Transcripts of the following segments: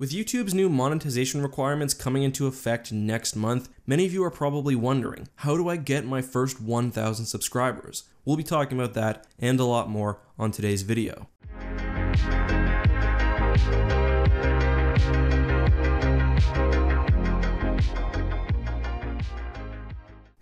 With YouTube's new monetization requirements coming into effect next month, many of you are probably wondering, how do I get my first 1,000 subscribers? We'll be talking about that and a lot more on today's video.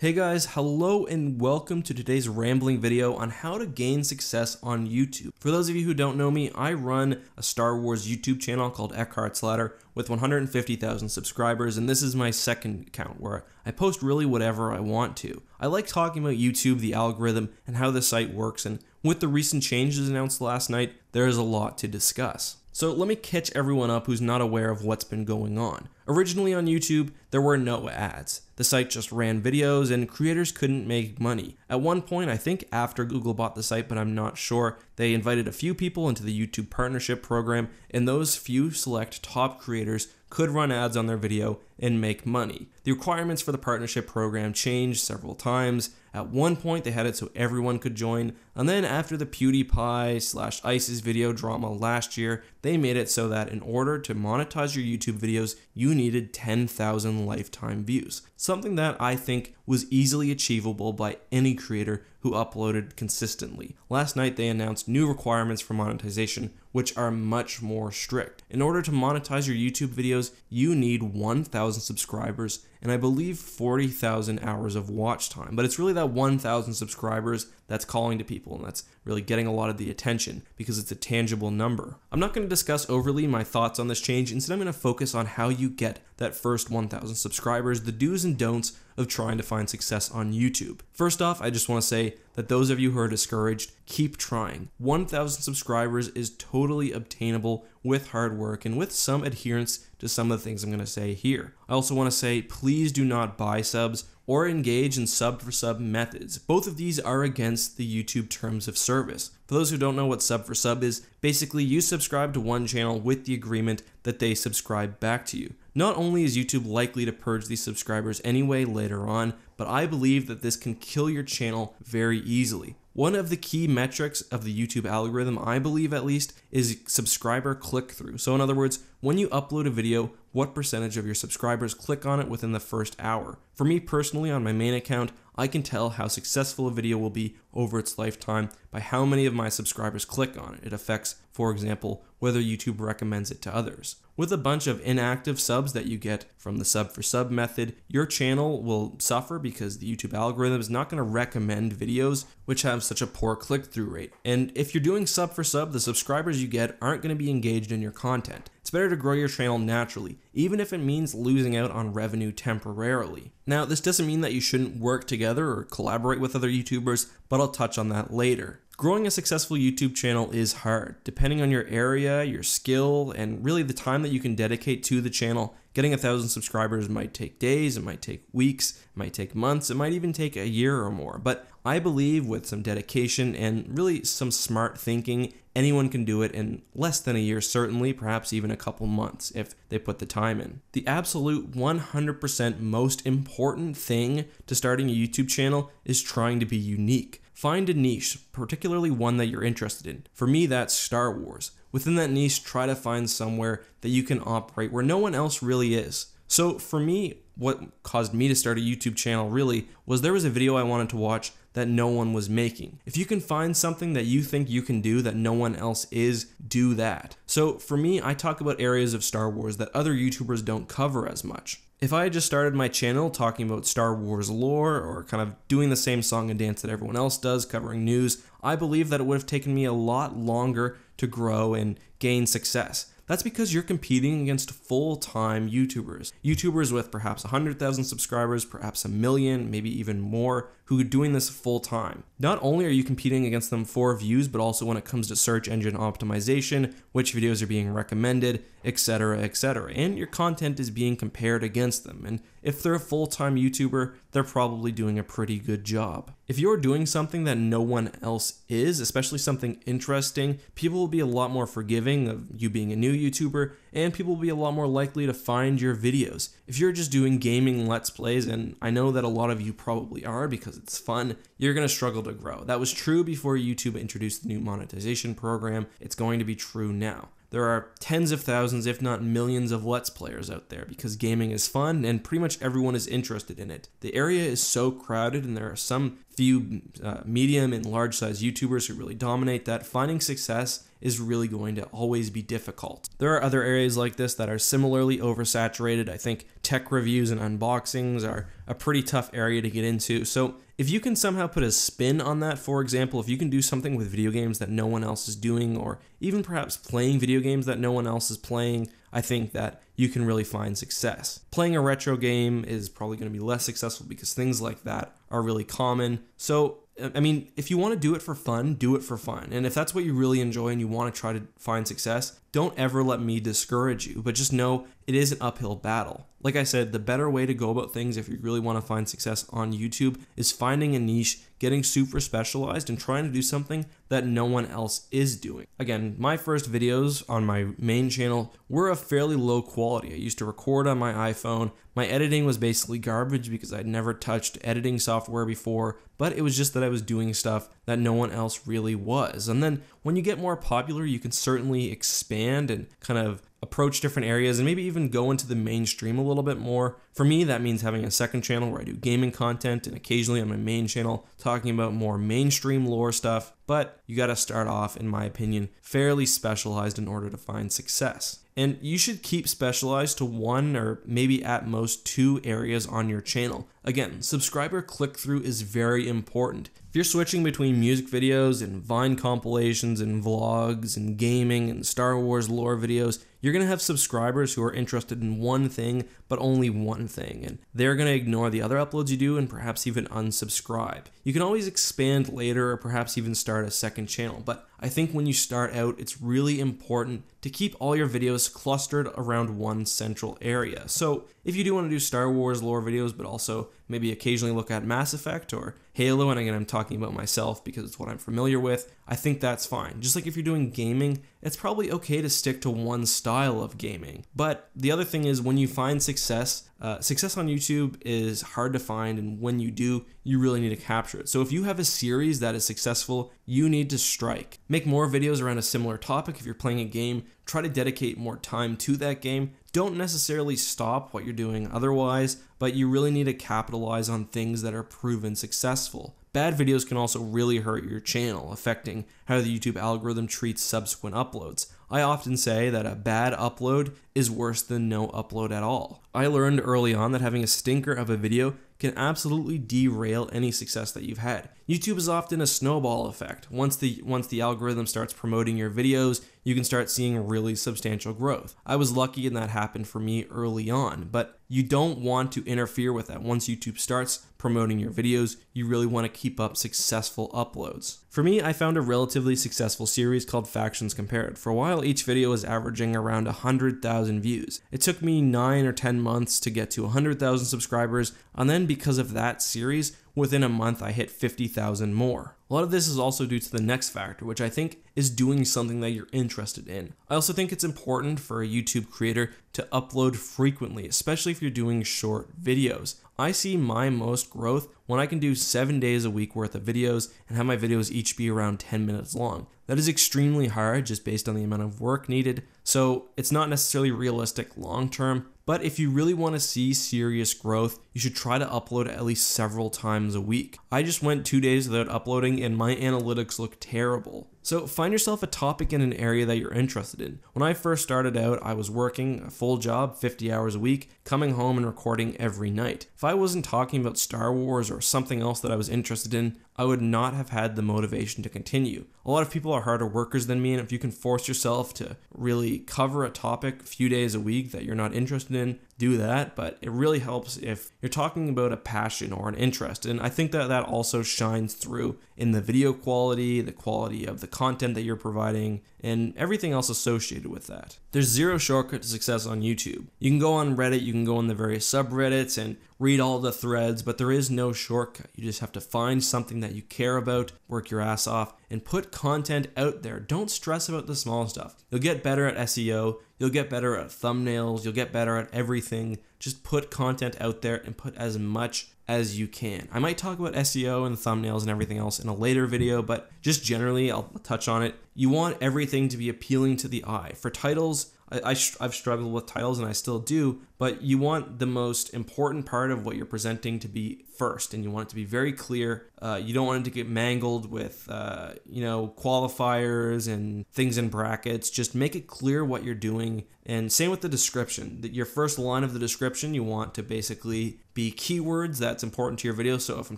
Hey guys, hello and welcome to today's rambling video on how to gain success on YouTube. For those of you who don't know me, I run a Star Wars YouTube channel called Eckhart's Ladder with 150,000 subscribers, and this is my second account where I post really whatever I want to. I like talking about YouTube, the algorithm, and how the site works, and with the recent changes announced last night, there is a lot to discuss. So let me catch everyone up who's not aware of what's been going on. Originally on YouTube, there were no ads. The site just ran videos and creators couldn't make money. At one point, I think after Google bought the site, but I'm not sure, they invited a few people into the YouTube partnership program, and those few select top creators could run ads on their video and make money. The requirements for the partnership program changed several times. At one point, they had it so everyone could join, and then after the PewDiePie/ISIS video drama last year, they made it so that in order to monetize your YouTube videos, you needed 10,000 lifetime views. Something that I think was easily achievable by any creator who uploaded consistently. Last night, they announced new requirements for monetization, which are much more strict. In order to monetize your YouTube videos, you need 1,000 subscribers and I believe 40,000 hours of watch time. But it's really that 1,000 subscribers that's calling to people, and that's really getting a lot of the attention because it's a tangible number. I'm not going to discuss overly my thoughts on this change. Instead, I'm going to focus on how you get that first 1,000 subscribers, the do's and don'ts of trying to find success on YouTube. First off, I just want to say that those of you who are discouraged, keep trying. 1,000 subscribers is totally obtainable with hard work and with some adherence to some of the things I'm going to say here. I also want to say, please do not buy subs or engage in sub for sub methods. Both of these are against the YouTube terms of service. For those who don't know what sub for sub is, basically you subscribe to one channel with the agreement that they subscribe back to you. Not only is YouTube likely to purge these subscribers anyway later on, but I believe that this can kill your channel very easily. One of the key metrics of the YouTube algorithm, I believe at least, is subscriber click-through. So in other words, when you upload a video, what percentage of your subscribers click on it within the first hour? For me personally, on my main account, I can tell how successful a video will be over its lifetime by how many of my subscribers click on it. It affects, for example, whether YouTube recommends it to others. With a bunch of inactive subs that you get from the sub for sub method, your channel will suffer because the YouTube algorithm is not going to recommend videos which have such a poor click-through rate. And if you're doing sub for sub, the subscribers you get aren't going to be engaged in your content. It's better to grow your channel naturally, even if it means losing out on revenue temporarily. Now, this doesn't mean that you shouldn't work together or collaborate with other YouTubers, but I'll touch on that later. Growing a successful YouTube channel is hard. Depending on your area, your skill, and really the time that you can dedicate to the channel, getting 1,000 subscribers might take days, it might take weeks, it might take months, it might even take a year or more. But I believe with some dedication and really some smart thinking, anyone can do it in less than a year, certainly, perhaps even a couple months if they put the time in. The absolute 100% most important thing to starting a YouTube channel is trying to be unique. Find a niche, particularly one that you're interested in. For me, that's Star Wars. Within that niche, try to find somewhere that you can operate where no one else really is. So for me, what caused me to start a YouTube channel really was there was a video I wanted to watch that no one was making. If you can find something that you think you can do that no one else is, do that. So for me, I talk about areas of Star Wars that other YouTubers don't cover as much. If I had just started my channel talking about Star Wars lore or kind of doing the same song and dance that everyone else does, covering news, I believe that it would have taken me a lot longer to grow and gain success. That's because you're competing against full-time YouTubers. YouTubers with perhaps 100,000 subscribers, perhaps 1 million, maybe even more, who are doing this full-time. Not only are you competing against them for views, but also when it comes to search engine optimization, which videos are being recommended, etc., etc. And your content is being compared against them. And if they're a full-time YouTuber, they're probably doing a pretty good job. If you're doing something that no one else is, especially something interesting, people will be a lot more forgiving of you being a new YouTuber, and people will be a lot more likely to find your videos. If you're just doing gaming Let's Plays, and I know that a lot of you probably are because it's fun, you're going to struggle to grow. That was true before YouTube introduced the new monetization program. It's going to be true now. there are tens of thousands, if not millions of Let's Players out there because gaming is fun and pretty much everyone is interested in it. The area is so crowded and there are some few medium and large size YouTubers who really dominate that finding success is really going to always be difficult. There are other areas like this that are similarly oversaturated. I think tech reviews and unboxings are a pretty tough area to get into. So if you can somehow put a spin on that, for example, if you can do something with video games that no one else is doing, or even perhaps playing video games that no one else is playing, I think that you can really find success. Playing a retro game is probably going to be less successful because things like that are really common. So I mean, if you want to do it for fun, do it for fun. And if that's what you really enjoy and you want to try to find success, don't ever let me discourage you, but just know it is an uphill battle. Like I said, the better way to go about things if you really want to find success on YouTube is finding a niche, getting super specialized, and trying to do something that no one else is doing. Again, my first videos on my main channel were of fairly low quality. I used to record on my iPhone. My editing was basically garbage because I'd never touched editing software before, but it was just that I was doing stuff that no one else really was. And then when you get more popular, you can certainly expand and kind of approach different areas and maybe even go into the mainstream a little bit more. For me, that means having a second channel where I do gaming content and occasionally on my main channel talking about more mainstream lore stuff, but you got to start off, in my opinion, fairly specialized in order to find success. And you should keep specialized to one or maybe at most two areas on your channel. Again, subscriber click-through is very important. If you're switching between music videos and Vine compilations and vlogs and gaming and Star Wars lore videos, you're going to have subscribers who are interested in one thing, but only one thing, and they're going to ignore the other uploads you do and perhaps even unsubscribe. You can always expand later or perhaps even start a second channel, but I think when you start out, it's really important to keep all your videos clustered around one central area. So if you do want to do Star Wars lore videos, but also maybe occasionally look at Mass Effect or Halo, and again, I'm talking about myself because it's what I'm familiar with, I think that's fine. Just like if you're doing gaming, it's probably okay to stick to one style of gaming. But the other thing is when you find success on YouTube is hard to find, and when you do, you really need to capture it. So if you have a series that is successful, you need to strike. Make more videos around a similar topic. If you're playing a game, try to dedicate more time to that game. Don't necessarily stop what you're doing otherwise, but you really need to capitalize on things that are proven successful. Bad videos can also really hurt your channel, affecting how the YouTube algorithm treats subsequent uploads. I often say that a bad upload is worse than no upload at all. I learned early on that having a stinker of a video can absolutely derail any success that you've had. YouTube is often a snowball effect. Once the algorithm starts promoting your videos, you can start seeing really substantial growth. I was lucky and that happened for me early on, but you don't want to interfere with that. Once YouTube starts promoting your videos, you really want to keep up successful uploads. For me, I found a relatively successful series called Factions Compared. For a while, each video was averaging around 100,000 views. It took me 9 or 10 months to get to 100,000 subscribers, and then because of that series, within a month I hit 50,000 more. A lot of this is also due to the next factor, which I think is doing something that you're interested in. I also think it's important for a YouTube creator to upload frequently, especially if you're doing short videos. I see my most growth when I can do 7 days a week worth of videos and have my videos each be around 10 minutes long. That is extremely hard just based on the amount of work needed, so it's not necessarily realistic long term, but if you really want to see serious growth, you should try to upload at least several times a week. I just went 2 days without uploading and my analytics look terrible. So find yourself a topic in an area that you're interested in. When I first started out, I was working a full job, 50 hours a week, coming home and recording every night. If I wasn't talking about Star Wars or something else that I was interested in, I would not have had the motivation to continue. A lot of people are harder workers than me, and if you can force yourself to really cover a topic a few days a week that you're not interested in, do that, but it really helps if you're talking about a passion or an interest, and I think that also shines through in the video quality, the quality of the content that you're providing, and everything else associated with that. There's zero shortcut to success on YouTube. You can go on Reddit, you can go on the various subreddits and read all the threads, but there is no shortcut. You just have to find something that you care about, work your ass off, and put content out there. Don't stress about the small stuff. You'll get better at SEO, you'll get better at thumbnails, you'll get better at everything. Just put content out there and put as much as you can. I might talk about SEO and thumbnails and everything else in a later video, but just generally, I'll touch on it. You want everything to be appealing to the eye. For titles, I've struggled with titles and I still do, but you want the most important part of what you're presenting to be first, and you want it to be very clear. You don't want it to get mangled with, qualifiers and things in brackets. Just make it clear what you're doing. And same with the description. Your first line of the description, you want to basically be keywords that's important to your video. So if I'm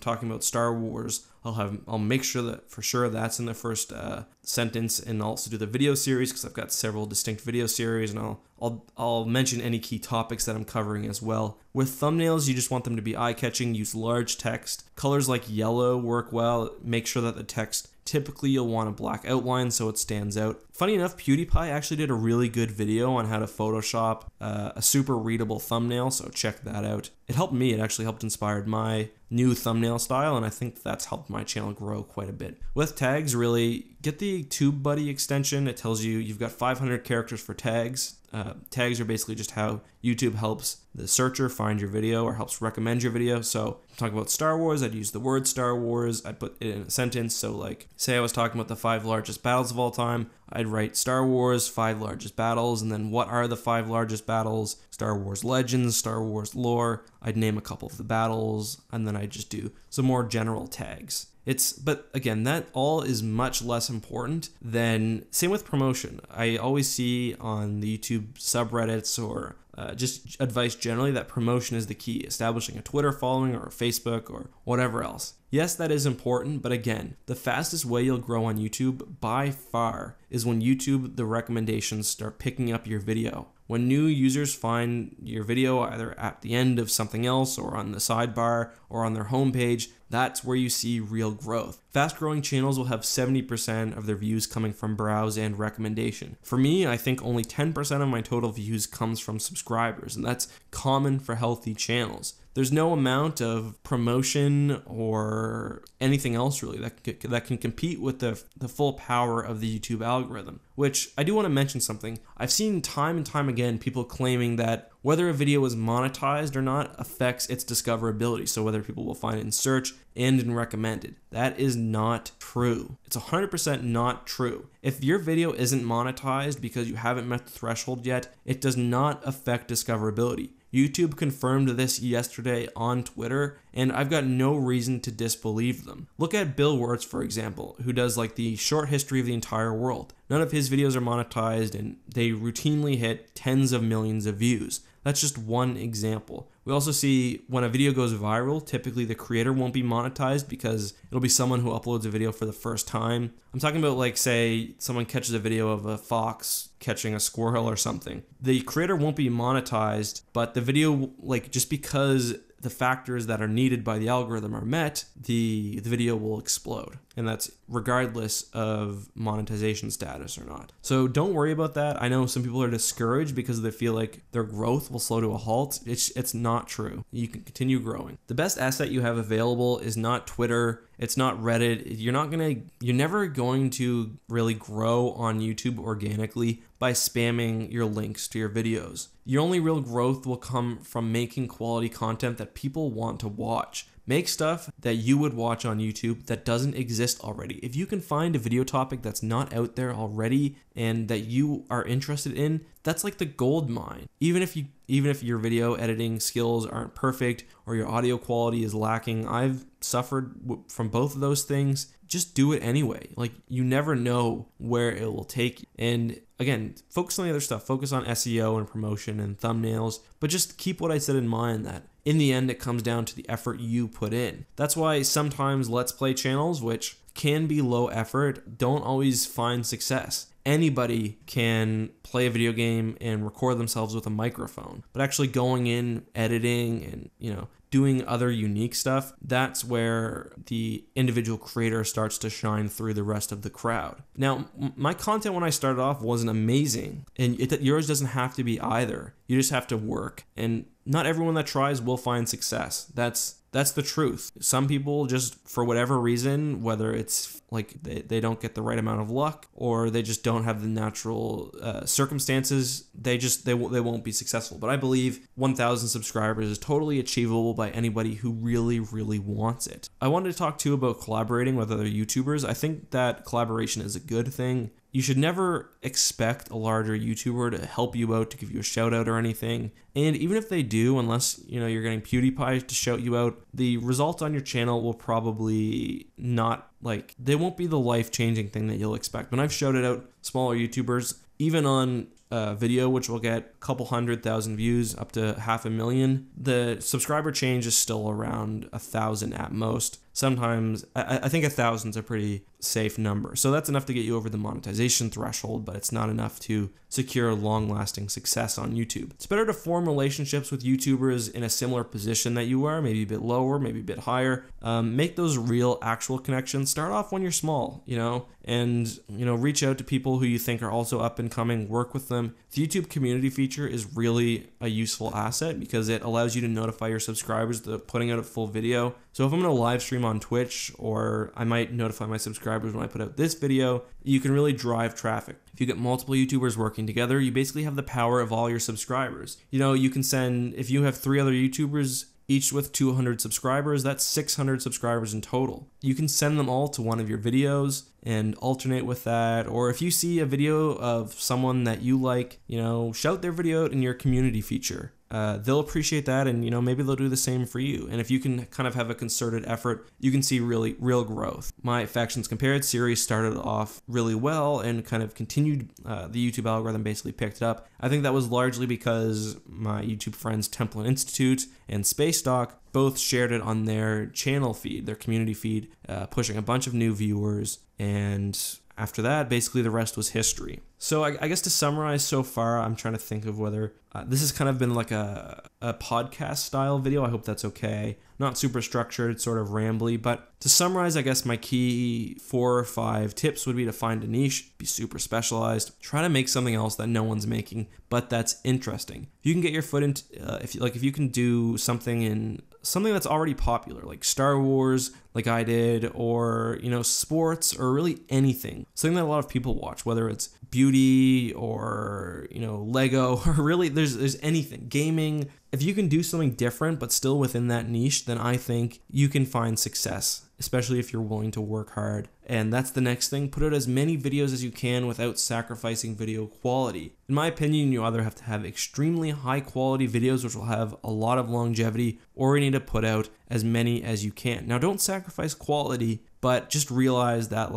talking about Star Wars, I'll make sure that for sure that's in the first sentence, and I'll also do the video series because I've got several distinct video series, and I'll mention any key topics that I'm covering as well. With thumbnails, you just want them to be eye-catching. Use large text. Colors like yellow work well. Make sure that the text, typically you'll want a black outline so it stands out. Funny enough, PewDiePie actually did a really good video on how to Photoshop a super readable thumbnail, so check that out. It helped me. It actually helped inspire my new thumbnail style, and I think that's helped my channel grow quite a bit. With tags, really, get the TubeBuddy extension. It tells you you've got 500 characters for tags. Tags are basically just how YouTube helps the searcher find your video or helps recommend your video. So if I'm talking about Star Wars, I'd use the word Star Wars. I'd put it in a sentence. So like, say I was talking about the 5 largest battles of all time, I'd write Star Wars, 5 largest battles, and then what are the 5 largest battles? Star Wars Legends, Star Wars Lore. I'd name a couple of the battles, and then I'd just do some more general tags. But again, that all is much less important than, same with promotion. I always see on the YouTube subreddits or just advice generally that promotion is the key, establishing a Twitter following or a Facebook or whatever else. Yes, that is important, but again, the fastest way you'll grow on YouTube by far is when YouTube, the recommendations start picking up your video. When new users find your video either at the end of something else or on the sidebar or on their homepage, that's where you see real growth. Fast-growing channels will have 70% of their views coming from browse and recommendation. For me, I think only 10% of my total views comes from subscribers, and that's common for healthy channels. There's no amount of promotion or anything else really that can compete with the full power of the YouTube algorithm, which I do want to mention something. I've seen time and time again people claiming that whether a video is monetized or not affects its discoverability, so whether people will find it in search and in recommended. That is not true. It's 100% not true. If your video isn't monetized because you haven't met the threshold yet, it does not affect discoverability. YouTube confirmed this yesterday on Twitter, and I've got no reason to disbelieve them. Look at Bill Wirtz, for example, who does like the short history of the entire world. None of his videos are monetized, and they routinely hit tens of millions of views. That's just one example. We also see when a video goes viral, typically the creator won't be monetized because it'll be someone who uploads a video for the first time. I'm talking about like, say, someone catches a video of a fox catching a squirrel or something. The creator won't be monetized, but the video, like, just because the factors that are needed by the algorithm are met, the video will explode. And that's regardless of monetization status or not. So don't worry about that. I know some people are discouraged because they feel like their growth will slow to a halt. It's not true. You can continue growing. The best asset you have available is not Twitter. It's not Reddit. You're never going to really grow on YouTube organically by spamming your links to your videos. Your only real growth will come from making quality content that people want to watch. Make stuff that you would watch on YouTube that doesn't exist already. If you can find a video topic that's not out there already and that you are interested in, that's like the gold mine. Even if your video editing skills aren't perfect or your audio quality is lacking, I've suffered from both of those things. Just do it anyway. Like, you never know where it will take you. And again, focus on the other stuff. Focus on SEO and promotion and thumbnails, but just keep what I said in mind, that in the end, it comes down to the effort you put in. That's why sometimes Let's Play channels, which can be low effort, don't always find success. Anybody can play a video game and record themselves with a microphone, but actually going in, editing, and doing other unique stuff, that's where the individual creator starts to shine through the rest of the crowd. Now, my content when I started off wasn't amazing, and yours doesn't have to be either. You just have to work. And not everyone that tries will find success. That's the truth. Some people just, for whatever reason, whether it's like they don't get the right amount of luck or they just don't have the natural circumstances, they won't be successful. But I believe 1,000 subscribers is totally achievable by anybody who really, really wants it. I wanted to talk too about collaborating with other YouTubers. I think that collaboration is a good thing. You should never expect a larger YouTuber to help you out, to give you a shout out or anything. And even if they do, unless you're getting PewDiePie to shout you out, the results on your channel will probably not, they won't be the life-changing thing that you'll expect. When I've shouted out smaller YouTubers, even on a video which will get a couple 100,000 views up to 500,000, the subscriber change is still around 1,000 at most. Sometimes I think 1,000 is a pretty safe number. So that's enough to get you over the monetization threshold, but it's not enough to secure long-lasting success on YouTube. It's better to form relationships with YouTubers in a similar position that you are, maybe a bit lower, maybe a bit higher. Make those real, actual connections. Start off when you're small, and reach out to people who you think are also up and coming, work with them. The YouTube community feature is really a useful asset because it allows you to notify your subscribers that putting out a full video. So if I'm going to live stream on Twitch, or I might notify my subscribers when I put out this video, you can really drive traffic. If you get multiple YouTubers working together, you basically have the power of all your subscribers. You can send, if you have 3 other YouTubers, each with 200 subscribers, that's 600 subscribers in total. You can send them all to one of your videos and alternate with that. Or if you see a video of someone that you like, shout their video out in your community feature. They'll appreciate that, and maybe they'll do the same for you. And if you can kind of have a concerted effort, you can see real growth. My Factions Compared series started off really well and kind of continued. The YouTube algorithm basically picked it up. I think that was largely because my YouTube friends Template Institute and Space Doc both shared it on their channel feed, their community feed, pushing a bunch of new viewers. And after that, basically the rest was history. So I guess to summarize so far, I'm trying to think of whether this has kind of been like a podcast style video. I hope that's okay. Not super structured, sort of rambly, but to summarize, I guess my key 4 or 5 tips would be to find a niche, be super specialized, try to make something else that no one's making, but that's interesting. If you can get your foot into, if you can do something that's already popular, like Star Wars, like I did, or sports, or really anything, something that a lot of people watch, whether it's beauty or Lego, or really there's anything, gaming. If you can do something different but still within that niche, then I think you can find success, especially if you're willing to work hard. And that's the next thing. Put out as many videos as you can without sacrificing video quality. In my opinion, you either have to have extremely high quality videos which will have a lot of longevity, or you need to put out as many as you can. Now, don't sacrifice quality, but just realize that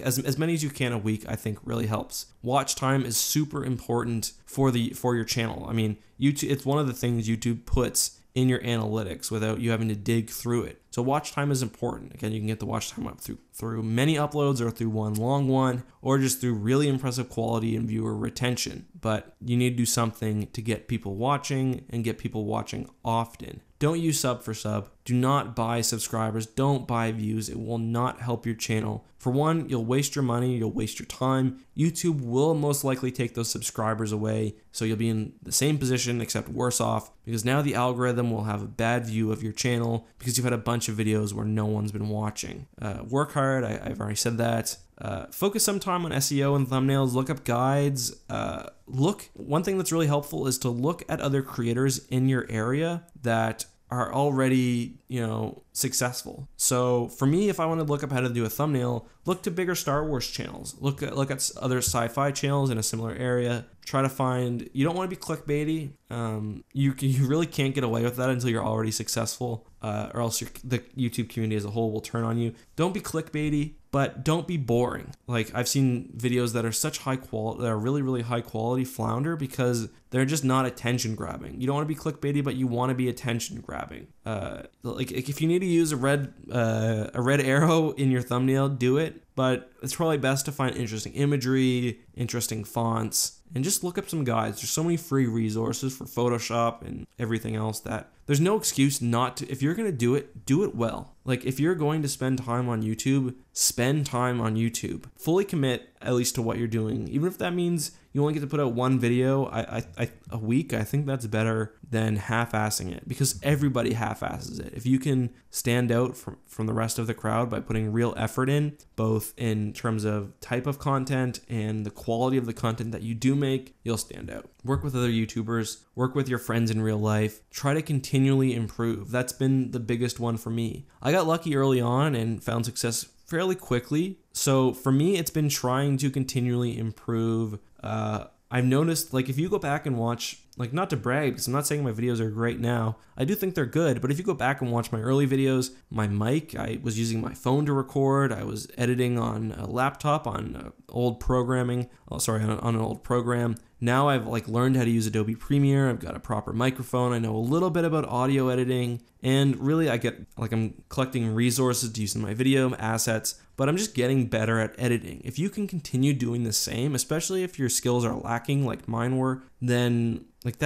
as many as you can a week, I think really helps. Watch time is super important for your channel. I mean, YouTube, it's one of the things YouTube puts in your analytics without you having to dig through it. So watch time is important. Again, you can get the watch time up through many uploads, or through one long one, or just through really impressive quality and viewer retention. But you need to do something to get people watching and get people watching often. Don't use sub for sub. Do not buy subscribers. Don't buy views. It will not help your channel. For one, you'll waste your money. You'll waste your time. YouTube will most likely take those subscribers away. So you'll be in the same position except worse off, because now the algorithm will have a bad view of your channel because you've had a bunch of videos where no one's been watching. Work hard. I've already said that. Focus some time on SEO and thumbnails. Look up guides. One thing that's really helpful is to look at other creators in your area that are already, successful. So for me, if I want to look up how to do a thumbnail, look to bigger Star Wars channels. Look at other sci-fi channels in a similar area. Try to find, you don't want to be clickbaity. You really can't get away with that until you're already successful, or else the YouTube community as a whole will turn on you. Don't be clickbaity, but don't be boring. Like, I've seen videos that are such high quality, that are really, really high quality, flounder because they're just not attention grabbing. You don't want to be clickbaity, but you want to be attention grabbing. If you need to use a red arrow in your thumbnail, do it. But it's probably best to find interesting imagery, interesting fonts, and just look up some guides. There's so many free resources for Photoshop and everything else that there's no excuse not to. If you're going to do it well. Like, if you're going to spend time on YouTube, spend time on YouTube. Fully commit at least to what you're doing. Even if that means you only get to put out one video a week, I think that's better than half-assing it, because everybody half-asses it. If you can stand out from the rest of the crowd by putting real effort in, both in terms of type of content and the quality of the content that you do make, you'll stand out. Work with other YouTubers, work with your friends in real life, try to continually improve. That's been the biggest one for me. I got lucky early on and found success fairly quickly. So for me, it's been trying to continually improve. I've noticed, like, if you go back and watch, like, not to brag, because I'm not saying my videos are great now. I do think they're good, but if you go back and watch my early videos, my mic, I was using my phone to record. I was editing on a laptop on old programming. Oh, sorry, on an old program. Now I've like learned how to use Adobe Premiere. I've got a proper microphone. I know a little bit about audio editing, and really I'm collecting resources to use in my video assets, but I'm just getting better at editing. If you can continue doing the same, especially if your skills are lacking like mine were, then like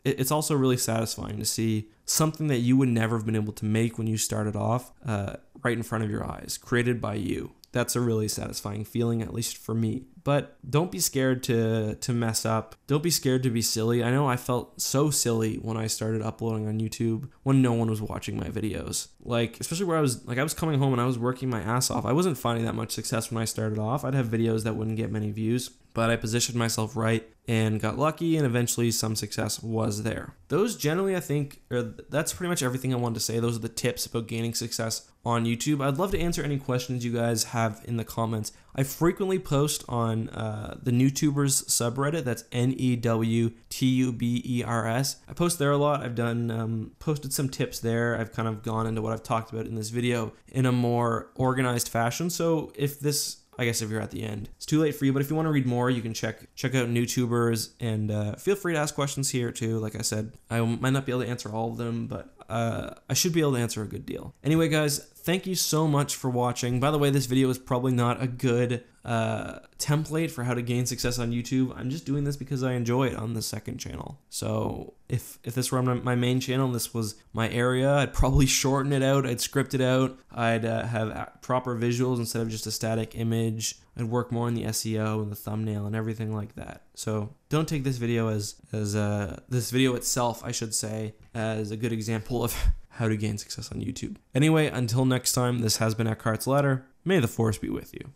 it's also really satisfying to see something that you would never have been able to make when you started off right in front of your eyes, created by you. That's a really satisfying feeling, at least for me. But don't be scared to mess up. Don't be scared to be silly. I know I felt so silly when I started uploading on YouTube when no one was watching my videos. Like, especially where I was coming home and I was working my ass off. I wasn't finding that much success when I started off. I'd have videos that wouldn't get many views, but I positioned myself right and got lucky, and eventually some success was there. Those generally, I think, that's pretty much everything I wanted to say. Those are the tips about gaining success on YouTube. I'd love to answer any questions you guys have in the comments. I frequently post on the NewTubers subreddit. That's NEWTUBERS. I post there a lot. I've done posted some tips there. I've kind of gone into what I've talked about in this video in a more organized fashion. So if you're at the end, it's too late for you, but if you want to read more, you can check out NewTubers, and feel free to ask questions here too. Like I said, I might not be able to answer all of them, but I should be able to answer a good deal. Anyway, guys, thank you so much for watching. By the way, this video is probably not a good template for how to gain success on YouTube. I'm just doing this because I enjoy it on the second channel. So if this were on my main channel, this was my area, I'd probably shorten it out, I'd script it out, I'd have proper visuals instead of just a static image. I'd work more on the SEO and the thumbnail and everything like that. So don't take this video this video itself, I should say, as a good example of how to gain success on YouTube. Anyway, until next time, this has been Eckhart's Ladder. May the force be with you.